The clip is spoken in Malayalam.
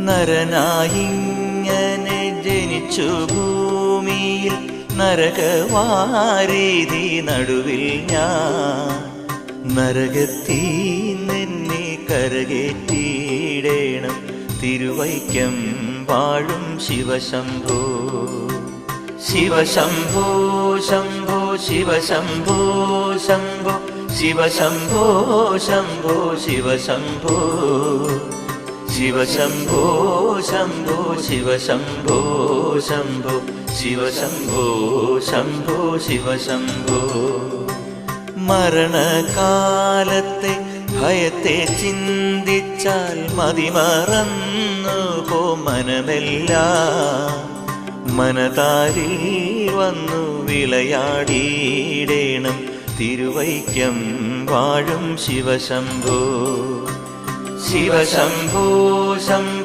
നരനായിങ്ങനെ ജനിച്ചു ഭൂമിയിൽ നരകവാരീതി നടുവിൽ ഞാൻ നരകത്തീ നിന്നെ കരകേറ്റിയിടേണം തിരുവൈക്കം വാഴും ശിവശംഭോ ശിവശംഭോ ശംഭോ ശിവശംഭോ ശംഭോ ശിവശംഭോ ശംഭോ ശിവശംഭോ ശിവശംഭോ ശംഭോ ശിവശംഭോ ശംഭോ ശിവശംഭോ ശംഭോ ശിവശംഭോ മരണകാലത്തെ ഭയത്തെ ചിന്തിച്ചാൽ മതിമറന്നു പോ മനമെല്ലാം മനതാരിൽ വന്നു വിളയാടിയിടേണം തിരുവൈക്കം വാഴും ശിവശംഭോ ശിവശംഭോ ശംഭോ